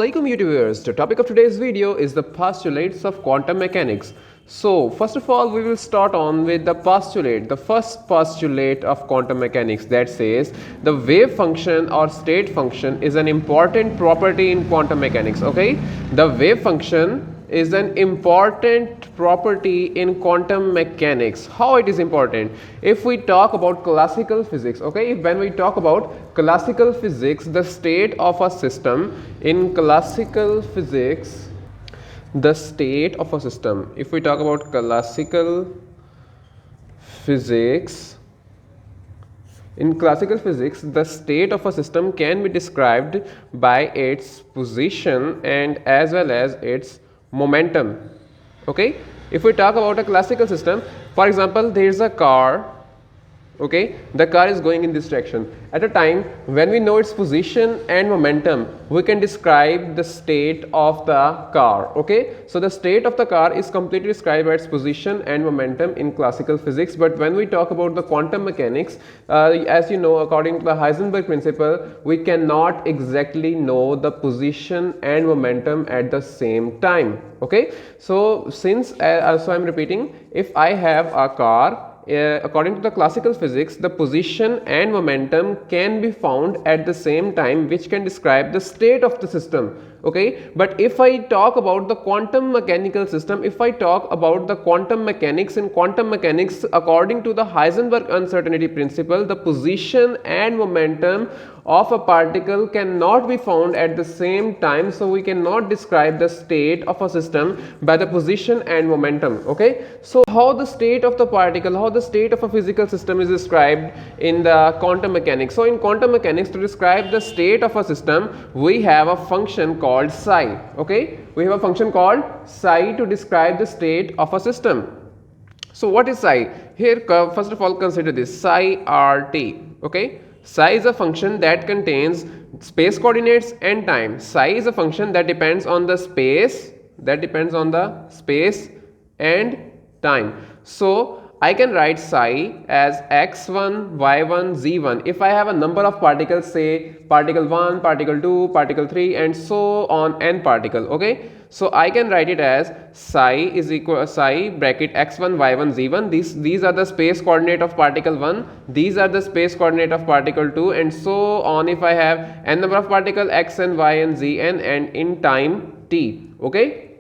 Assalamualaikum YouTubers. The topic of today's video is the postulates of quantum mechanics. So first of all, we will start on with the postulate, the first postulate of quantum mechanics, that says the wave function or state function is an important property in quantum mechanics. Okay, the wave function is an important property in quantum mechanics. How it is important? If we talk about classical physics, okay, when we talk about classical physics, the state of a system in classical physics, the state of a system, if we talk about classical physics, in classical physics, the state of a system can be described by its position and as well as its momentum. Okay, if we talk about a classical system, for example, there is a car. Okay, the car is going in this direction. At a time when we know its position and momentum, we can describe the state of the car. Okay, so the state of the car is completely described by its position and momentum in classical physics. But when we talk about the quantum mechanics, as you know, according to the Heisenberg principle, we cannot exactly know the position and momentum at the same time. Okay, so since so I'm repeating, if I have a car, according to the classical physics, the position and momentum can be found at the same time, which can describe the state of the system. Okay, but if I talk about the quantum mechanical system, if I talk about the quantum mechanics, in quantum mechanics, according to the Heisenberg uncertainty principle, the position and momentum of a particle cannot be found at the same time, so we cannot describe the state of a system by the position and momentum. Okay, so how the state of the particle, how the state of a physical system is described in the quantum mechanics? So in quantum mechanics, to describe the state of a system, we have a function called psi. Okay, we have a function called psi to describe the state of a system. So what is psi? Here, first of all, consider this psi RT. Okay, psi is a function that contains space coordinates and time. Psi is a function that depends on the space, and time. So I can write psi as x1, y1, z1 if I have a number of particles, say particle 1, particle 2, particle 3 and so on, n particle. Okay, so I can write it as psi is equal to psi bracket x1, y1, z1. These are the space coordinate of particle 1, these are the space coordinate of particle 2 and so on if I have n number of particle x and y and z and in time t. Okay,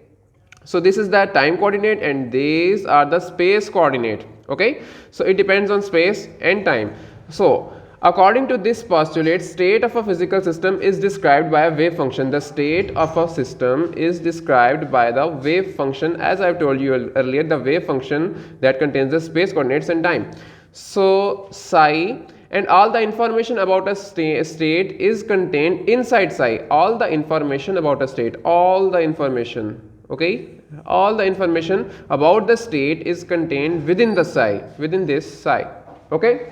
so this is the time coordinate and these are the space coordinate. Okay, so it depends on space and time. So according to this postulate, state of a physical system is described by a wave function. The state of a system is described by the wave function, as I have told you earlier, the wave function that contains the space coordinates and time. So psi and all the information about a state is contained inside psi. All the information about a state, all the information, okay, all the information about the state is contained within the psi, within this psi. Okay,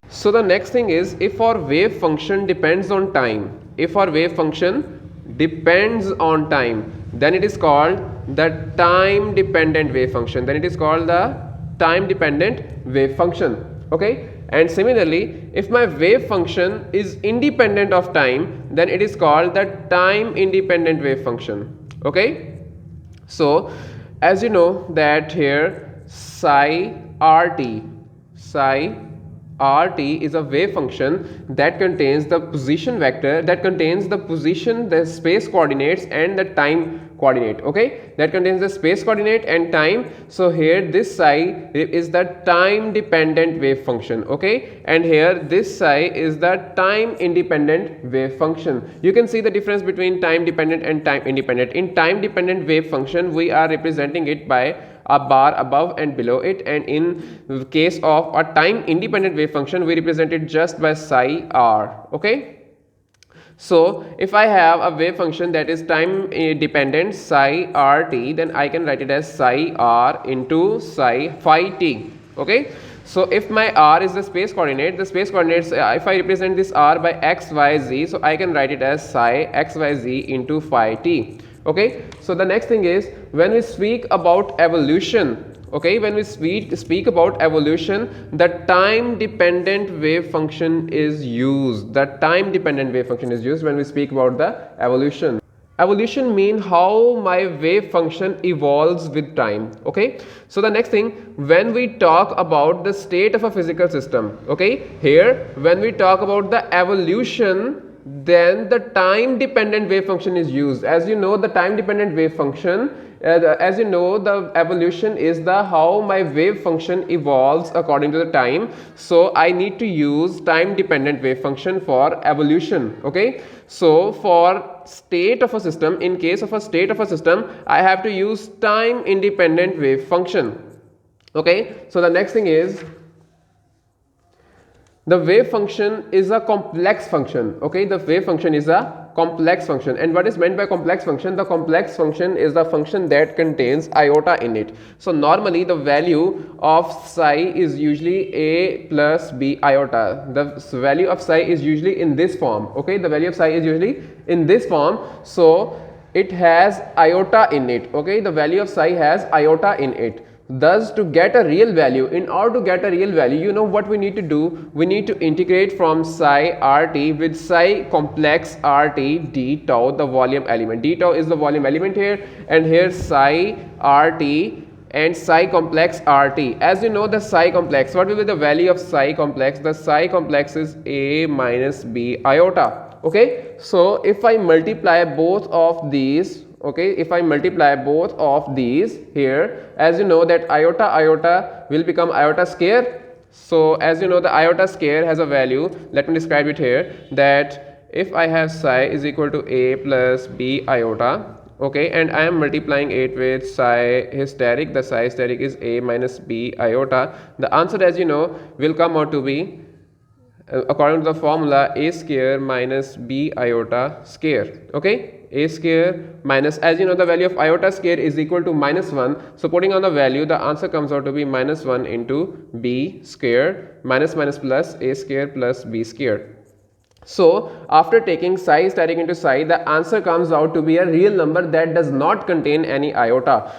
so the next thing is, if our wave function depends on time, if our wave function depends on time, then it is called the time dependent wave function, then it is called the time dependent wave function. Okay, and similarly, if my wave function is independent of time, then it is called the time independent wave function. Okay, so as you know that here psi RT is a wave function that contains the position vector, that contains the position, the space coordinates and the time coordinate. Okay, that contains the space coordinate and time. So here this psi is the time dependent wave function. Okay, and here this psi is the time independent wave function. You can see the difference between time dependent and time independent. In time dependent wave function, we are representing it by a bar above and below it, and in case of a time independent wave function, we represent it just by psi r. Okay, so if I have a wave function that is time dependent psi rt, then I can write it as psi r into psi phi t. Okay, so if my r is the space coordinate, the space coordinates, if I represent this r by x, y, z, so I can write it as psi x, y, z into phi t. Okay, so the next thing is, when we speak about evolution, Okay, when we speak about evolution, the time dependent wave function is used. The time dependent wave function is used when we speak about the evolution. Evolution mean how my wave function evolves with time. Okay, so the next thing, when we talk about the state of a physical system, okay, here when we talk about the evolution, then the time dependent wave function is used. As you know, the time dependent wave function, as you know, the evolution is the how my wave function evolves according to the time. So I need to use time dependent wave function for evolution. Okay, so for state of a system, in case of a state of a system, I have to use time independent wave function. Okay, so the next thing is, the wave function is a complex function. Okay, the wave function is a complex function. And what is meant by complex function? The complex function is the function that contains iota in it. So normally the value of psi is usually a plus b iota. The value of psi is usually in this form. Okay, the value of psi is usually in this form. So it has iota in it. Okay, the value of psi has iota in it. Thus, to get a real value, in order to get a real value, you know what we need to do? We need to integrate from psi RT with psi complex RT d tau, the volume element. D tau is the volume element here, and here psi RT and psi complex RT. As you know, the psi complex, what will be the value of psi complex? The psi complex is a minus b iota. Okay, so if I multiply both of these, okay, if I multiply both of these here, as you know that iota will become iota square. So as you know, the iota square has a value, let me describe it here, that if I have psi is equal to a plus b iota, okay, and I am multiplying it with psi hysteric, the psi hysteric is a minus b iota, the answer, as you know, will come out to be, according to the formula, a square minus b iota square. Okay, a square minus, as you know, the value of iota square is equal to minus 1. So putting on the value, the answer comes out to be minus 1 into b square, minus minus plus, a square plus b square. So after taking psi hysteric into psi, the answer comes out to be a real number that does not contain any iota.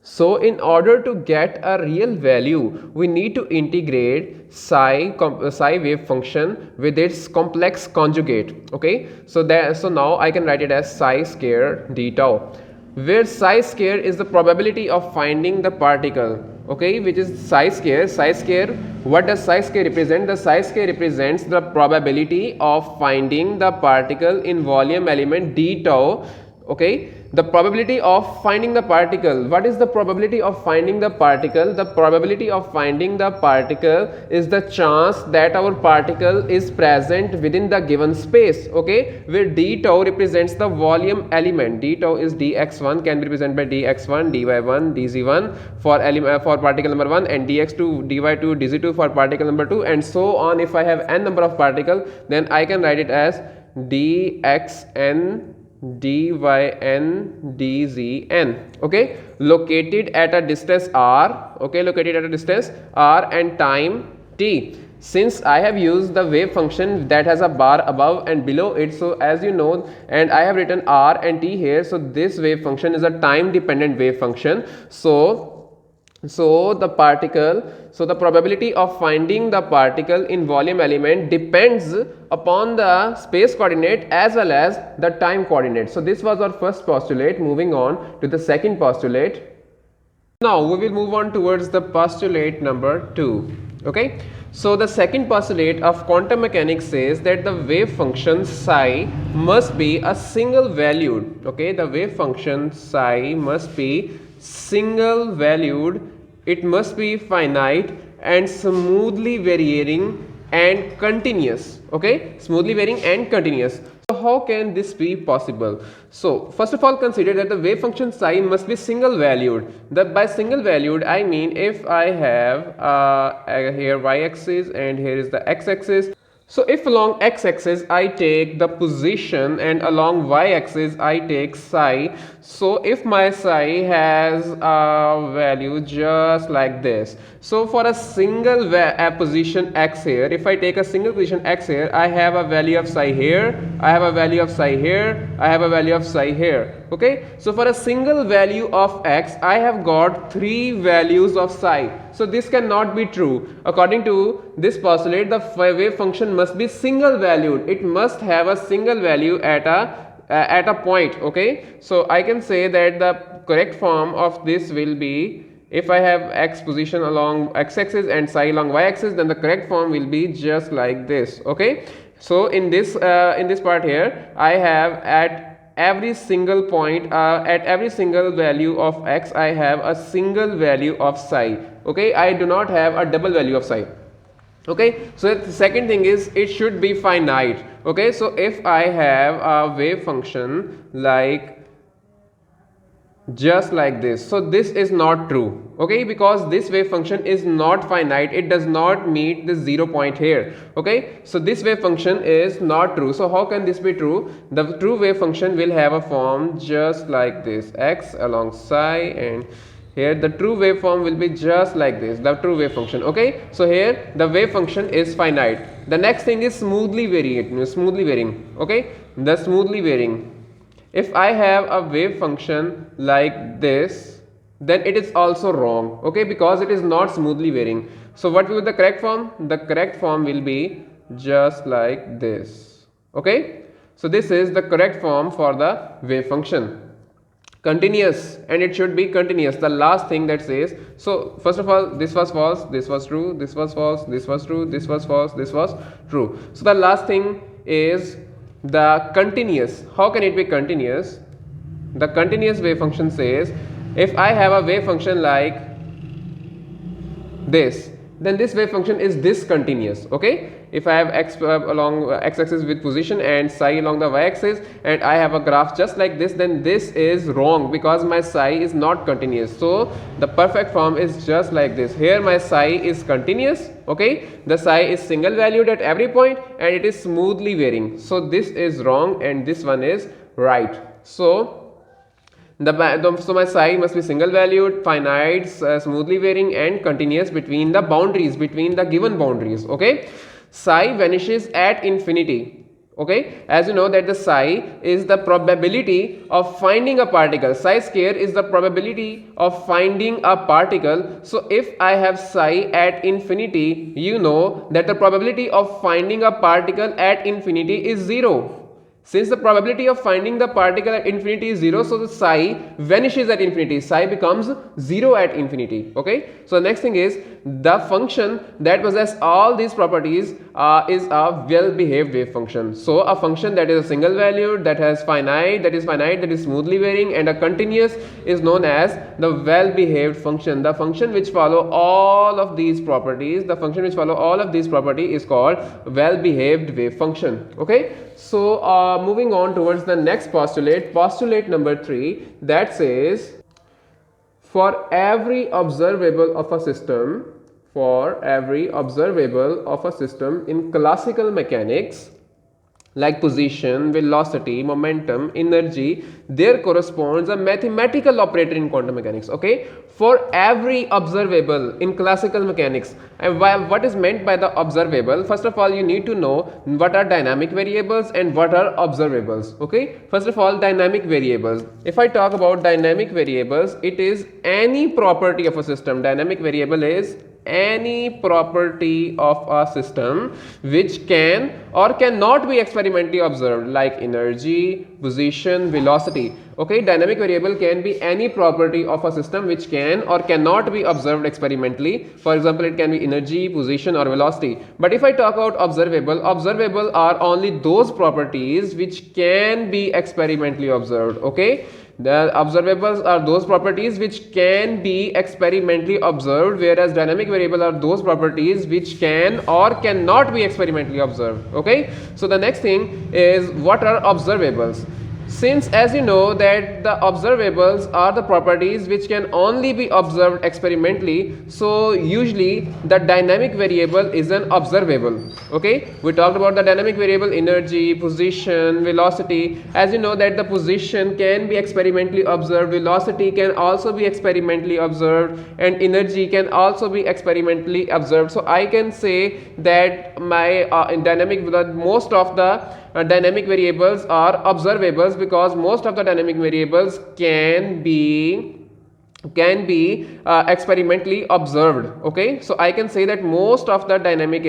So in order to get a real value, we need to integrate psi wave function with its complex conjugate. Okay, so now I can write it as psi square d tau, where psi square is the probability of finding the particle. Okay, which is psi square. Psi square, what does psi square represent? The psi square represents the probability of finding the particle in volume element d tau. Okay, the probability of finding the particle. What is the probability of finding the particle? The probability of finding the particle is the chance that our particle is present within the given space. Okay, where d tau represents the volume element. D tau is dx1, can be represented by dx1, dy1, dz1 for particle number 1, and dx2, dy2, dz2 for particle number 2, and so on. If I have n number of particles, then I can write it as dxn dyn dzn. Okay, located at a distance r. Okay, located at a distance r and time t. Since I have used the wave function that has a bar above and below it, so as you know, and I have written r and t here, so this wave function is a time dependent wave function. So the probability of finding the particle in volume element depends upon the space coordinate as well as the time coordinate. So this was our first postulate. Moving on to the second postulate. Now we will move on towards the postulate number 2. Okay, so the second postulate of quantum mechanics says that the wave function psi must be a single valued. Okay, the wave function psi must be single valued, it must be finite and smoothly varying and continuous. Okay, smoothly varying and continuous. So how can this be possible? So first of all, consider that the wave function psi must be single valued. By single valued, I mean if I have here y axis and here is the x axis. So if along x-axis I take the position and along y-axis I take psi, so if my psi has a value just like this, so for a single position x here, if I take a single position x here, I have a value of psi here, I have a value of psi here, I have a value of psi here. Okay, so for a single value of x, I have got 3 values of psi. So this cannot be true. According to this postulate, the wave function must be single valued. It must have a single value at a point. Okay, so I can say that the correct form of this will be, if I have x position along x-axis and psi along y-axis, then the correct form will be just like this. Okay, so in this part here, I have at every single point, at every single value of x, I have a single value of psi. Okay, I do not have a double value of psi. Okay, so the second thing is it should be finite. Okay, so if I have a wave function like just like this, so this is not true. Okay, because this wave function is not finite, it does not meet the 0 point here. Okay, so this wave function is not true. So how can this be true? The true wave function will have a form just like this, x along psi, and here the true waveform will be just like this, the true wave function. Okay, so here the wave function is finite. The next thing is smoothly varying. Okay, the smoothly varying. If I have a wave function like this, then it is also wrong. Okay, because it is not smoothly varying. So what will be the correct form? The correct form will be just like this. Okay, so this is the correct form for the wave function. Continuous, and it should be continuous. The last thing that says, so first of all, this was false, this was true, this was false, this was true, this was false, this was true. So the last thing is the continuous. How can it be continuous? The continuous wave function says, if I have a wave function like this, then this wave function is discontinuous. Okay, if I have x along x-axis with position and psi along the y-axis, and I have a graph just like this, then this is wrong because my psi is not continuous. So the perfect form is just like this. Here my psi is continuous. Okay, the psi is single valued at every point and it is smoothly varying. So this is wrong and this one is right. So so my psi must be single valued, finite, smoothly varying, and continuous between the boundaries, between the given boundaries. Okay, psi vanishes at infinity. Okay, as you know that the psi is the probability of finding a particle. Psi square is the probability of finding a particle. So if I have psi at infinity, you know that the probability of finding a particle at infinity is 0. Since the probability of finding the particle at infinity is 0, so the psi vanishes at infinity. Psi becomes 0 at infinity. Okay, so the next thing is the function that possesses all these properties is a well-behaved wave function. So a function that is a single valued, that has finite, that is smoothly varying, and a continuous is known as the well-behaved function. The function which follow all of these properties, is called well-behaved wave function. Okay, so moving on towards the next postulate, postulate number 3, that says, for every observable of a system in classical mechanics, like position, velocity, momentum, energy, there corresponds a mathematical operator in quantum mechanics. Okay, for every observable in classical mechanics. And what is meant by the observable? First of all, you need to know what are dynamic variables and what are observables. Okay, first of all, dynamic variables. If I talk about dynamic variables, it is any property of a system. Dynamic variable is any property of a system which can or cannot be experimentally observed, like energy, position, velocity. Okay, dynamic variable can be any property of a system which can or cannot be observed experimentally. For example, it can be energy, position, or velocity. But if I talk about observable are only those properties which can be experimentally observed. Okay, the observables are those properties which can be experimentally observed, whereas dynamic variable are those properties which can or cannot be experimentally observed. Okay, so the next thing is, what are observables? Since, as you know, that the observables are the properties which can only be observed experimentally, so usually the dynamic variable is an observable. Okay, we talked about the dynamic variable: energy, position, velocity. As you know that the position can be experimentally observed, velocity can also be experimentally observed, and energy can also be experimentally observed. So I can say that my most of the dynamic variables are observables, because most of the dynamic variables can be experimentally observed. Okay, so I can say that most of my dynamic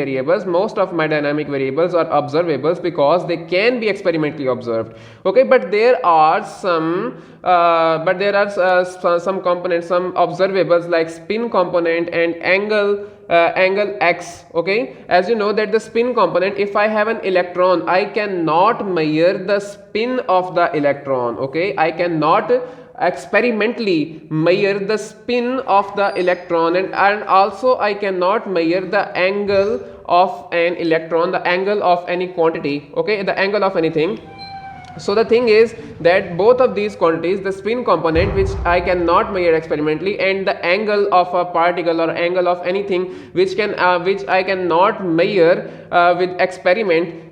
variables are observables because they can be experimentally observed. Okay, but there are some some components, some observables like spin component and angle x. Okay, as you know that the spin component, if I have an electron, I cannot measure the spin of the electron. Okay, I cannot experimentally measure the spin of the electron, and also I cannot measure the angle of an electron, the angle of any quantity. Okay, the angle of anything. So the thing is that both of these quantities, the spin component, which I cannot measure experimentally, and the angle of a particle or angle of anything which I cannot measure with experiment.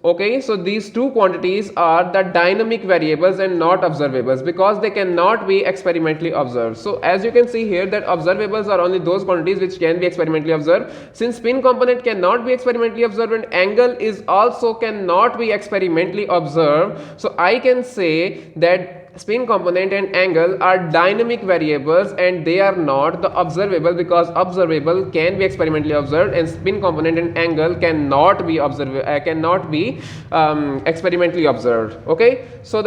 Okay, so these two quantities are the dynamic variables and not observables, because they cannot be experimentally observed. So as you can see here that observables are only those quantities which can be experimentally observed. Since spin component cannot be experimentally observed and angle is also cannot be experimentally observed, so I can say that spin component and angle are dynamic variables and they are not the observable, because observable can be experimentally observed and spin component and angle cannot be experimentally observed. Okay, so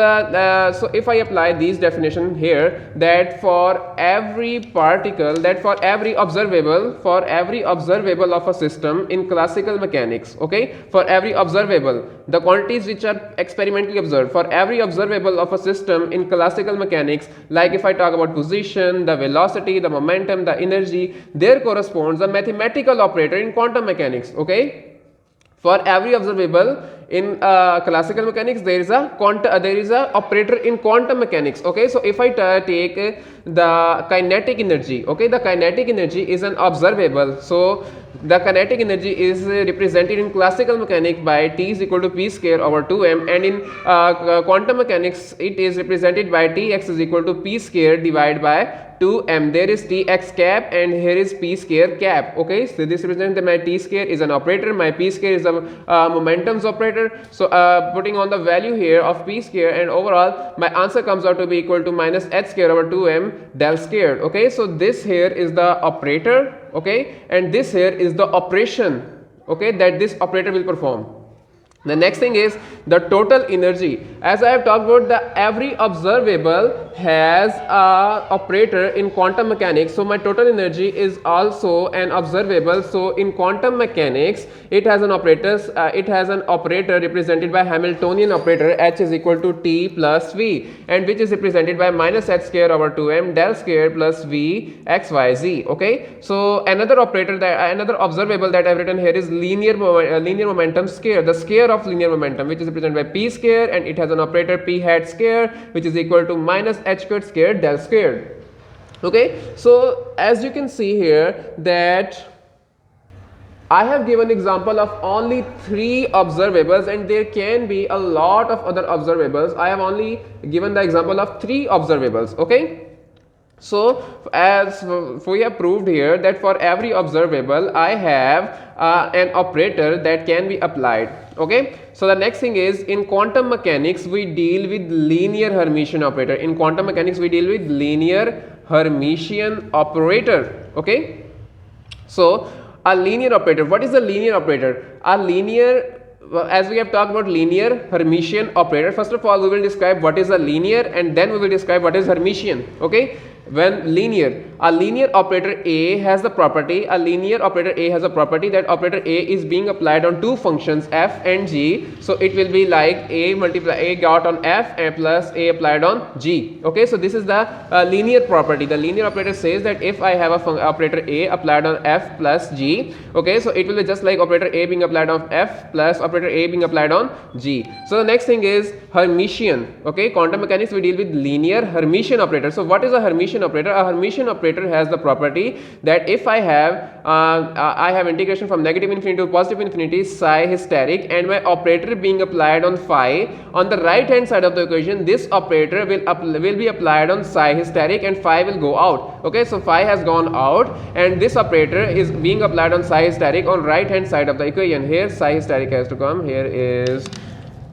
so if I apply these definition here, that for every particle, that for every observable of a system in classical mechanics, okay, for every observable, the quantities which are experimentally observed, for every observable of a system in classical mechanics, like if I talk about position, the velocity, the momentum, the energy, there corresponds a mathematical operator in quantum mechanics. Okay, for every observable in classical mechanics, there is a operator in quantum mechanics. Okay, so if I take the kinetic energy, okay, the kinetic energy is an observable. So the kinetic energy is represented in classical mechanics by T is equal to P square over 2m, and in quantum mechanics it is represented by Tx is equal to P square divided by 2m. There is Tx cap and here is P square cap. Okay, so this represents that my T square is an operator, my P square is a momentum's operator. So putting on the value here of P square, and overall my answer comes out to be equal to minus h square over 2m del squared. Okay, so this here is the operator, okay, and this here is the operation, okay, that this operator will perform. The next thing is the total energy. As I have talked about, the every observable has a operator in quantum mechanics, so my total energy is also an observable. So in quantum mechanics it has an operator represented by Hamiltonian operator H is equal to T plus V, and which is represented by minus h square over 2m del square plus V x y z. Okay, so another observable that I have written here is linear momentum square, the square of linear momentum, which is represented by P square, and it has an operator P hat square, which is equal to minus h square del squared. Okay, so as you can see here that I have given example of only 3 observables, and there can be a lot of other observables. I have only given the example of 3 observables. Okay, so as we have proved here that for every observable I have an operator that can be applied. Okay, so the next thing is, in quantum mechanics we deal with linear Hermitian operator. In quantum mechanics we deal with linear Hermitian operator. Okay, so a linear operator, what is a linear operator? As we have talked about linear Hermitian operator, first of all we will describe what is a linear and then we will describe what is Hermitian. Okay, when a linear operator A has the property, that operator A is being applied on two functions f and g, so it will be like A multiply A got on f and plus A applied on g. Okay, so this is the linear property. The linear operator says that if I have a operator A applied on f plus g, okay, so it will be just like operator A being applied on f plus operator A being applied on g. So the next thing is Hermitian. Okay, quantum mechanics we deal with linear Hermitian operator. So what is a Hermitian operator? A Hermitian operator has the property that if I have integration from negative infinity to positive infinity psi hysteric, and my operator being applied on phi, on the right hand side of the equation this operator will be applied on psi hysteric and phi will go out. Okay, so phi has gone out and this operator is being applied on psi hysteric on right hand side of the equation. Here psi hysteric has to come. Here is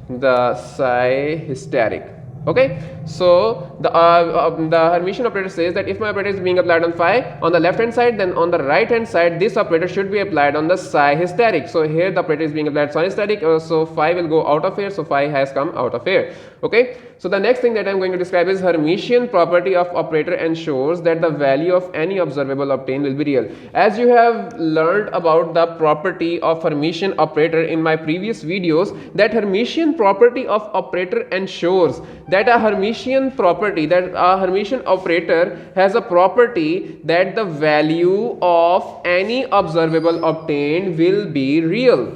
the psi hysteric. Okay, so the Hermitian operator says that if my operator is being applied on phi on the left hand side, then on the right hand side this operator should be applied on the psi hysteric. So here the operator is being applied psi hysteric, so phi will go out of here, so phi has come out of here. Okay, so the next thing that I am going to describe is Hermitian property of operator ensures that the value of any observable obtained will be real. As you have learned about the property of Hermitian operator in my previous videos, that Hermitian property of operator ensures that a Hermitian operator has a property that the value of any observable obtained will be real.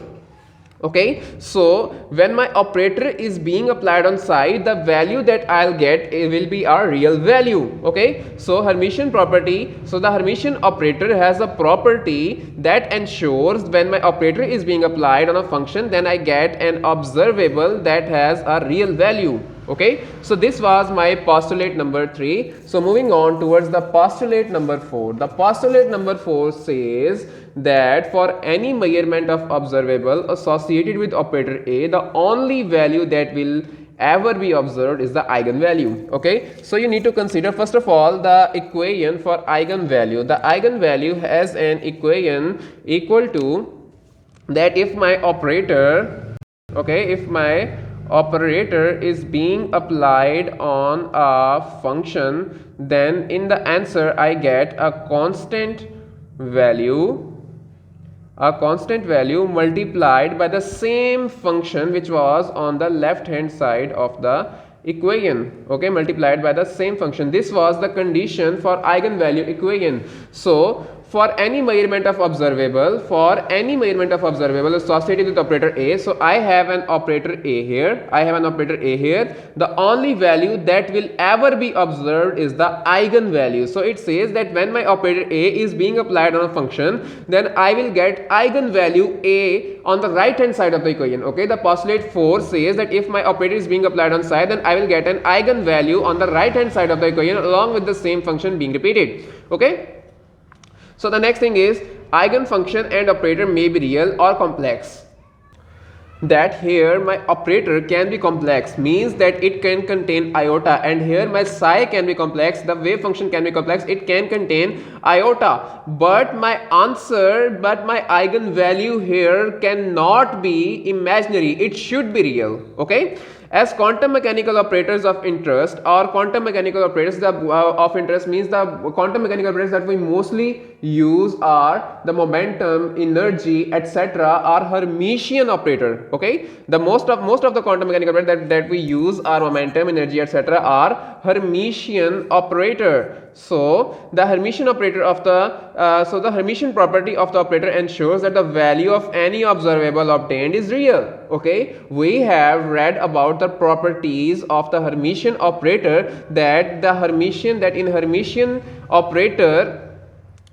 Okay, so when my operator is being applied on psi, the value that I'll get will be a real value. Okay, so Hermitian property, so the Hermitian operator has a property that ensures when my operator is being applied on a function, then I get an observable that has a real value. Okay, so this was my postulate number 3. So moving on towards the postulate number 4. The postulate number 4 says that for any measurement of observable associated with operator A, the only value that will ever be observed is the eigenvalue. Okay, so you need to consider first of all the equation for eigenvalue. The eigenvalue has an equation equal to that if my operator, okay, if my operator is being applied on a function, then in the answer I get a constant value multiplied by the same function which was on the left hand side of the equation. Okay, multiplied by the same function. This was the condition for eigenvalue equation. So for any measurement of observable associated with operator A, so I have an operator A here, the only value that will ever be observed is the eigenvalue. So it says that when my operator A is being applied on a function, then I will get eigenvalue A on the right hand side of the equation. Okay, the postulate 4 says that if my operator is being applied on psi, then I will get an eigenvalue on the right hand side of the equation along with the same function being repeated. Okay, so the next thing is eigen function and operator may be real or complex. That here my operator can be complex means that it can contain iota, and here my psi can be complex, the wave function can be complex, it can contain iota, but my eigenvalue here cannot be imaginary, it should be real. Okay, as quantum mechanical operators of interest, or quantum mechanical operators of interest means the quantum mechanical operators that we mostly use are the momentum, energy, etc. are Hermitian operator. Okay, the most of the quantum mechanical operators that we use are momentum, energy, etc. are Hermitian operator. So the Hermitian operator of the the Hermitian property of the operator ensures that the value of any observable obtained is real. Okay, we have read about the properties of the Hermitian operator, that in Hermitian operator,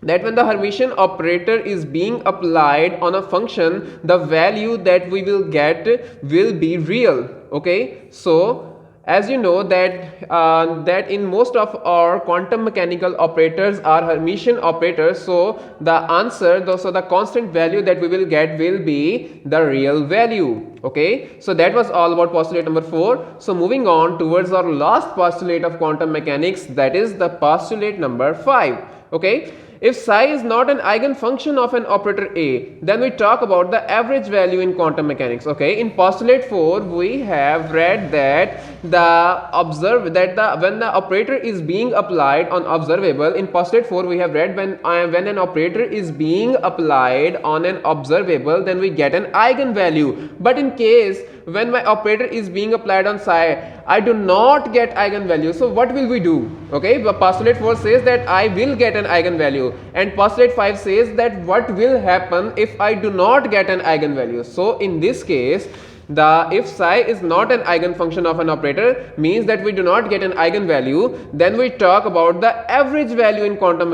that when the Hermitian operator is being applied on a function, the value that we will get will be real. Okay, so as you know that in most of our quantum mechanical operators are Hermitian operators, so the constant value that we will get will be the real value. Okay, so that was all about postulate number 4. So moving on towards our last postulate of quantum mechanics, that is the postulate number 5. Okay, If psi is not an eigenfunction of an operator A, then we talk about the average value in quantum mechanics. Okay, in postulate 4 we have read that when the operator is being applied on observable, in postulate 4 we have read when an operator is being applied on an observable, then we get an eigenvalue. But in case when my operator is being applied on psi, I do not get eigenvalue. So what will we do? Okay, but postulate 4 says that I will get an eigenvalue, and postulate 5 says that what will happen if I do not get an eigenvalue. So in this case, if psi is not an eigenfunction of an operator, means that we do not get an eigenvalue, then we talk about the average value in quantum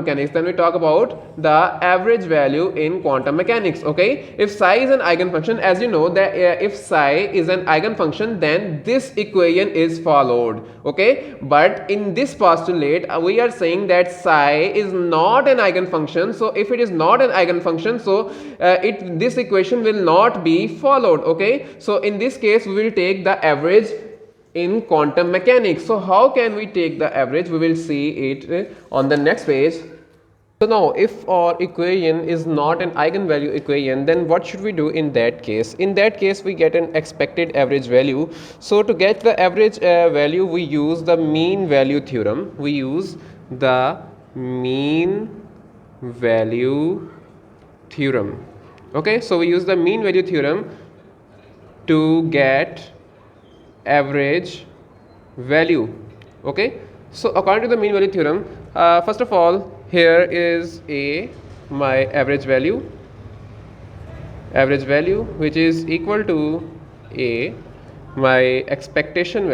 mechanics. Okay, if psi is an eigenfunction, as you know that if psi is an eigenfunction, then this equation is followed. Okay, but in this postulate we are saying that psi is not an eigenfunction. So if it is not an eigenfunction, so this equation will not be followed. Okay, so in this case we will take the average in quantum mechanics. So how can we take the average? We will see it on the next page. So now if our equation is not an eigenvalue equation, then what should we do in that case? In that case we get an expected average value. So to get the average value, we use the mean value theorem. We use the mean value theorem. Okay, so we use the mean value theorem to get average value. Okay, so according to the mean value theorem, first of all, here is my average value which is equal to my expectation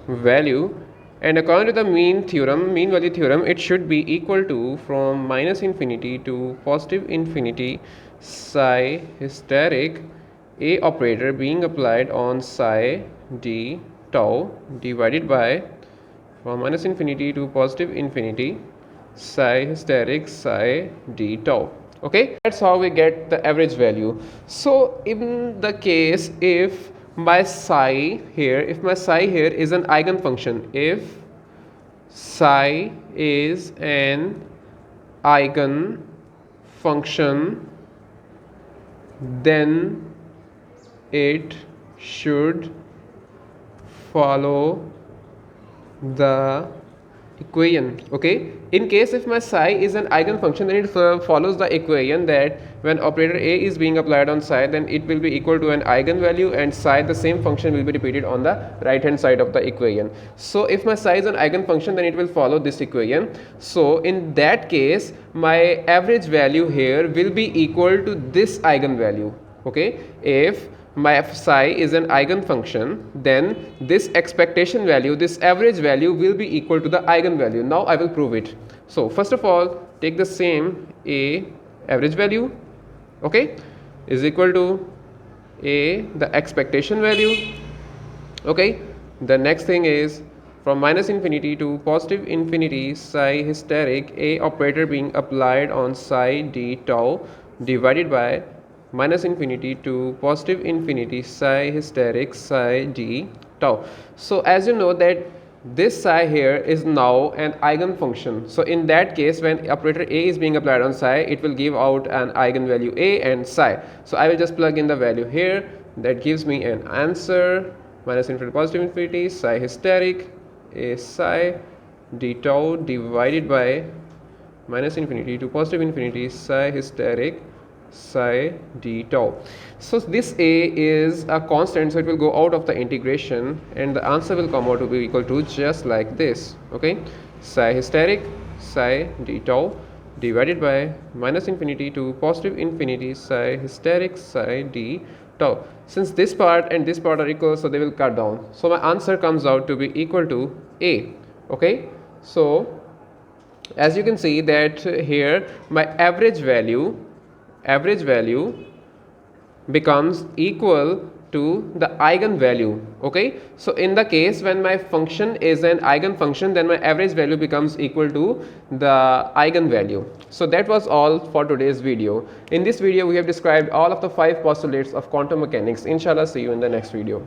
value, and according to the mean value theorem, it should be equal to from minus infinity to positive infinity psi hysteric A operator being applied on psi d tau divided by from minus infinity to positive infinity psi hysteric psi d tau. Okay, that's how we get the average value. So in the case if my psi here is an eigenfunction, if psi is an eigenfunction, then it should follow the equation. Okay, in case if my psi is an eigenfunction, then it follows the equation that when operator A is being applied on psi, then it will be equal to an eigenvalue, and psi, the same function, will be repeated on the right hand side of the equation. So if my psi is an eigenfunction, then it will follow this equation. So in that case my average value here will be equal to this eigenvalue. Okay, if my psi is an eigenfunction, then this expectation value, this average value, will be equal to the eigenvalue. Now I will prove it. So first of all, take the same average value, okay, is equal to the expectation value. Okay, the next thing is from minus infinity to positive infinity psi hysteric A operator being applied on psi d tau divided by minus infinity to positive infinity psi hysteric psi d tau. So as you know that this psi here is now an eigenfunction. So in that case, when operator A is being applied on psi, it will give out an eigenvalue A and psi. So I will just plug in the value here. That gives me an answer: minus infinity to positive infinity psi hysteric A psi d tau divided by minus infinity to positive infinity psi hysteric psi d tau. So this A is a constant, so it will go out of the integration, and the answer will come out to be equal to just like this. Okay, psi hysteric psi d tau divided by minus infinity to positive infinity psi hysteric psi d tau. Since this part and this part are equal, so they will cut down. So my answer comes out to be equal to A. Okay, so as you can see that here my average value becomes equal to the eigenvalue. Okay, so in the case when my function is an eigenfunction, then my average value becomes equal to the eigenvalue. So that was all for today's video. In this video we have described all of the 5 postulates of quantum mechanics. Inshallah, see you in the next video.